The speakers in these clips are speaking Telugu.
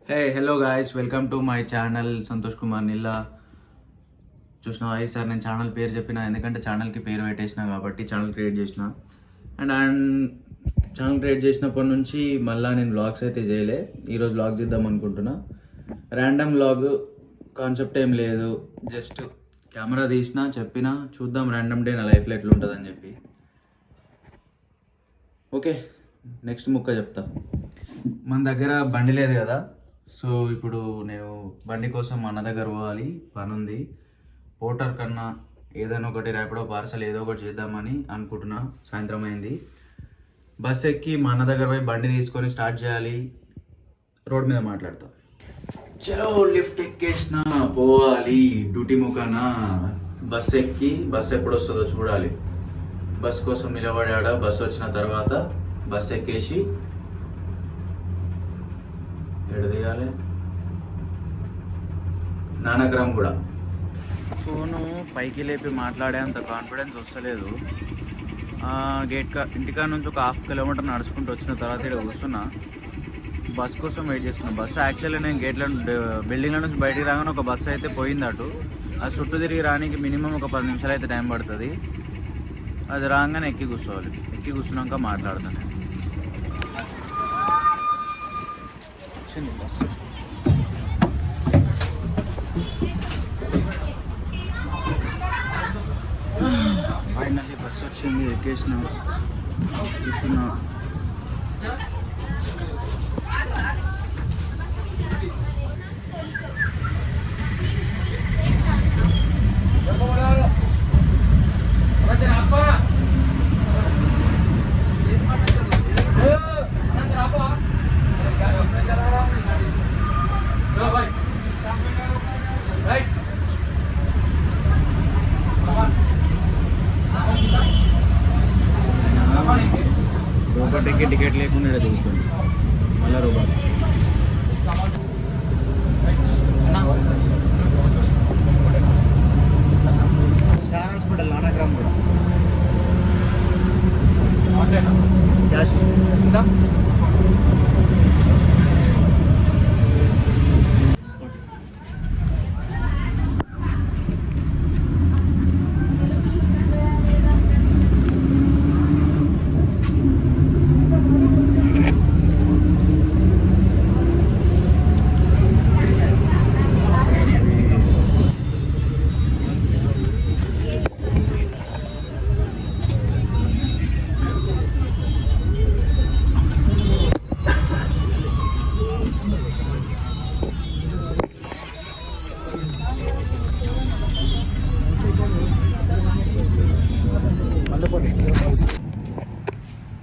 Hello guys, welcome to my channel Santosh Kumar Nilla. చూసినా సార్, నేను ఛానల్ పేరు చెప్పిన ఎందుకంటే ఛానల్కి పేరు పెట్టేసిన కాబట్టి ఛానల్ క్రియేట్ చేసిన. అండ్ ఛానల్ క్రియేట్ చేసినప్పటి నుంచి మళ్ళీ నేను వ్లాగ్స్ అయితే చేయలే. ఈరోజు వ్లాగ్ చేద్దాం అనుకుంటున్నా. ర్యాండమ్ వ్లాగ్, కాన్సెప్ట్ ఏం లేదు, జస్ట్ కెమెరా తీసిన చెప్పిన చూద్దాం ర్యాండమ్ డే నా లైఫ్లో ఎట్లుంటుందని చెప్పి. ఓకే, నెక్స్ట్ ముక్క చెప్తా. మన దగ్గర బండి లేదు కదా, సో ఇప్పుడు నేను బండి కోసం అన్న దగ్గర పోవాలి, పని ఉంది. పోర్టర్ కన్నా ఏదైనా ఒకటి ర్యాపిడో పార్సల్ ఏదో ఒకటి చేద్దామని అనుకుంటున్నా. సాయంత్రం అయింది, బస్ ఎక్కి మా అన్న దగ్గర పోయి బండి తీసుకొని స్టార్ట్ చేయాలి. రోడ్ మీద మాట్లాడతా. చలో లిఫ్ట్ ఎక్కేసిన, పోవాలి డ్యూటీ ముఖాన. బస్ ఎక్కి బస్ ఎప్పుడు వస్తుందో చూడాలి. బస్ కోసం నిలబడాడ. బస్ వచ్చిన తర్వాత బస్ ఎక్కేసి ఎడదీయాలి. నానగ్రామ్ కూడా. ఫోను పైకి లేపి మాట్లాడేంత కాన్ఫిడెన్స్ వస్తలేదు. ఇంటికాడ నుంచి ఒక 1/2 కిలోమీటర్ నడుచుకుంటూ వచ్చిన తర్వాత ఇక్కడ కూర్చున్నా. బస్ కోసం వెయిట్ చేస్తున్నా. బస్సు యాక్చువల్లీ నేను బిల్డింగ్ల నుంచి బయటికి రాగానే ఒక బస్సు అయితే పోయింది అటు. అది చుట్టూ తిరిగి రానికి మినిమం ఒక 10 నిమిషాలు అయితే టైం పడుతుంది. అది రాగానే ఎక్కి కూర్చోవాలి. ఎక్కి కూర్చున్నాక మాట్లాడతాను. వచ్చింది బస్సు. ఫైనల్లీ బస్సు వచ్చింది, ఎక్కేసిన, కూర్చున్నా. లోపలికి టికెట్ లేకుండా దిగుతుంది. మళ్ళా రూపాయలు స్టార్ హాస్పిటల్ నానగ్రామ్ కూడా. క్యాష్ ఎంత?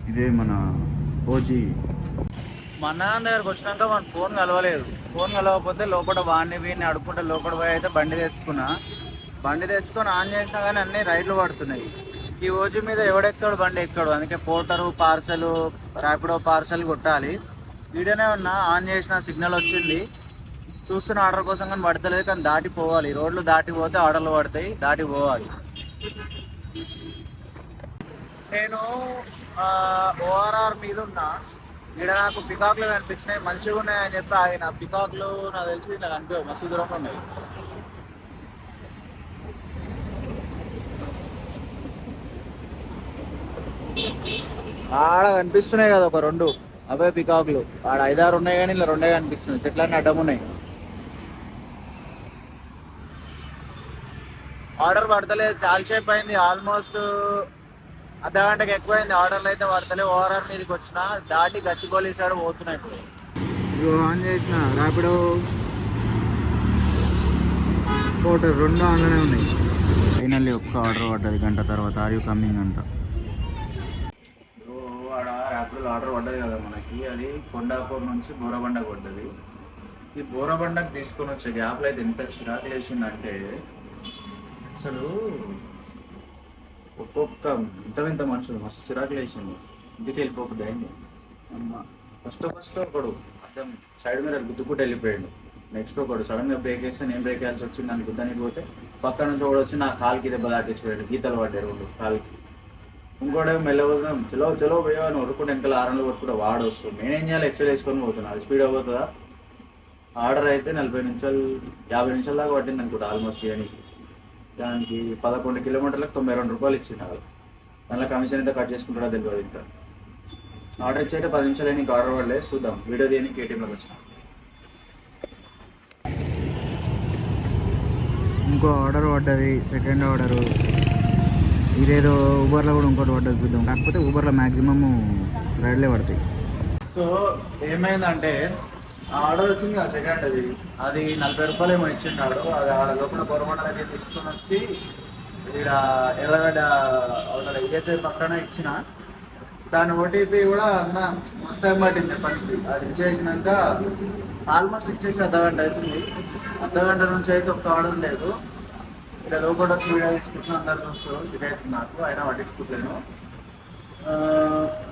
ఇదే మన ఓజీ. మా అన్న దగ్గరకు వచ్చినాక మన ఫోన్ కలవలేదు. ఫోన్ కలవకపోతే లోపల వాడిని వీడిని అడుక్కుంటే లోపల పోయి అయితే బండి తెచ్చుకున్నా. బండి తెచ్చుకొని ఆన్ చేసినా కానీ అన్నీ రైట్లు పడుతున్నాయి. ఈ ఓజీ మీద ఎవడెక్తాడు బండి ఎక్కాడు. అందుకే పోర్టరు పార్సల్, ర్యాపిడో పార్సల్ కొట్టాలి. వీడియోనే ఉన్నా, ఆన్ చేసిన సిగ్నల్ వచ్చింది. చూస్తున్న ఆర్డర్ కోసం కానీ పడతలేదు. కానీ దాటి పోవాలి. రోడ్లు దాటిపోతే ఆర్డర్లు పడతాయి, దాటి పోవాలి. నేను ఓఆర్ఆర్ మీద ఉన్నా. ఇక్కడ నాకు పికాక్లు కనిపించినాయి, మంచిగా ఉన్నాయని చెప్పి ఆయన పికాక్లు నాకు తెలిసి నాకు అనిపించవు, మస్తు దూరంలో ఉన్నాయి. ఆడ కనిపిస్తున్నాయి కదా ఒక 2 అవే పికాక్లు. ఆడ 5-6 ఉన్నాయి కానీ ఇలా 2 కనిపిస్తున్నాయి. చెట్లన్నీ అడ్డం ఉన్నాయి. ఆర్డర్ పడతలేదు, చాలాసేపు అయింది. ఆల్మోస్ట్ అర్ధగంటకి ఎక్కువైంది. ఆర్డర్లు అయితే పడతలే. ఓఆర్ఆర్ మీదకి వచ్చిన, దాటి గచ్చిబౌలి సైడ్ పోతున్నాయి. ఇప్పుడు ఆన్ చేసిన ర్యాపిడో, పోర్టర్ 2 ఆన్లోనే ఉన్నాయి. ఫైనల్లీ ఒక్క ఆర్డర్ పడ్డది గంట తర్వాత. ఆర్ యూ కమింగ్ అంట. ఆడ ర్యాపిడోలో ఆర్డర్ పడ్డది కదా మనకి. అది కొండాపూర్ నుంచి బోరబండకు పడ్డది. ఈ బోరబండకు తీసుకొని వచ్చే గ్యాప్లో అయితే ఎంత చిరాకు లేచిందంటే అసలు ఒక్కొక్క ఇంత మనుషులు మస్తు చిరాకు లేచింది. ఇంటికి వెళ్ళిపోకుండా అయింది. అమ్మ ఫస్ట్ ఒకడు అర్థం సైడ్ మీద గుద్దుకుంటూ వెళ్ళిపోయాడు. నెక్స్ట్ ఒకడు సడన్గా బ్రేక్ వేస్తే నేను బ్రేక్ వేయాల్సి వచ్చింది. దాన్ని గుద్దానికి పోతే పక్క నుంచి ఒకడు వచ్చి నా కాలుకి దెబ్బ తాకిచ్చిపోయాడు. గీతలు పడ్డారు 2 కాలుకి. ఇంకోటి మెల్లవద్దాం చలో పోయా అని వరుకుంటే వెనకాల 6 కొట్టుకుంటే వాడు వస్తుంది. నేనేం చేయాలి? ఎక్సెల్ వేసుకొని పోతున్నా. అది స్పీడ్ అవుతుందా? ఆర్డర్ అయితే 40 నిమిషాలు 50 నిమిషాల దాకా పట్టింది అనుకుంటా ఆల్మోస్ట్ ఇవన్నీ. దానికి 11 కిలోమీటర్లకు 92 రూపాయలు ఇచ్చినారు. దానిలో కమిషన్ ఎంత కట్ చేసుకుంటాడో తెలియదు. ఇంకా ఆర్డర్ ఇచ్చి అయితే 10 నిమిషాలు ఇంకా ఆర్డర్ పడలేదు. చూద్దాం వీడియో తీయని కేటీఎంలోకి వచ్చిన. ఇంకో ఆర్డర్ పడ్డది, సెకండ్ ఆర్డరు. ఇదేదో ఊబర్లో కూడా ఇంకోటి పడ్డది, చూద్దాం. కాకపోతే ఊబర్లో మ్యాక్సిమమ్ రైడ్లే పడతాయి. సో ఏమైందంటే ఆర్డర్ వచ్చింది కదా సెకండ్, అది 40 రూపాయలు ఏమో ఇచ్చిండాడు. అది ఆడ లోపల గొరమండలకి తీసుకొని వచ్చి ఇక్కడ ఎర్రగడ్డ అవుతుంది ఇదేసే పక్కన ఇచ్చిన. దాని ఓటీపీ కూడా అన్న మస్తు టైం పట్టింది పనికి. అది ఇచ్చేసినాక ఆల్మోస్ట్ ఇచ్చేసి అర్ధగంట అవుతుంది. అర్ధగంట నుంచి అయితే ఒక్క ఆర్డర్ లేదు. ఇక్కడ లోపల వచ్చి వీడియో తీసుకుంటున్నా, అందరు చూస్తూ షికాయత్ నాకు, అయినా పట్టించుకోలేను.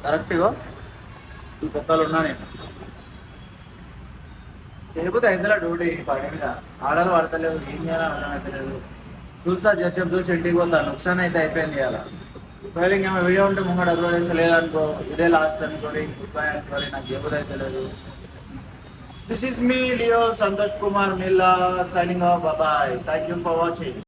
కరెక్ట్గా ఈ పొక్కలు ఉన్నా నేను చేయకపోతే అయితే డ్యూటీ పని మీద ఆర్డర్ పడతలేవు, ఏం చేయాలో అర్థం అవుతలేదు. చూస్తా జడ్జి చూసి ఇంటికి పోతా, నుక్సాన్ అయితే అయిపోయింది అలా. ఒకవేళ ఇంకేమో వీడియో ఉంటే ముంగడు అప్లోడ్ చేస్తే లేదనుకో, ఇదే లాస్ట్ అనుకోండి, గుడ్ బై అనుకోండి. నాకు ఏమో అయితే లేదు. This is me Leo Santosh Kumar Milla signing off. Bye, thank you for watching.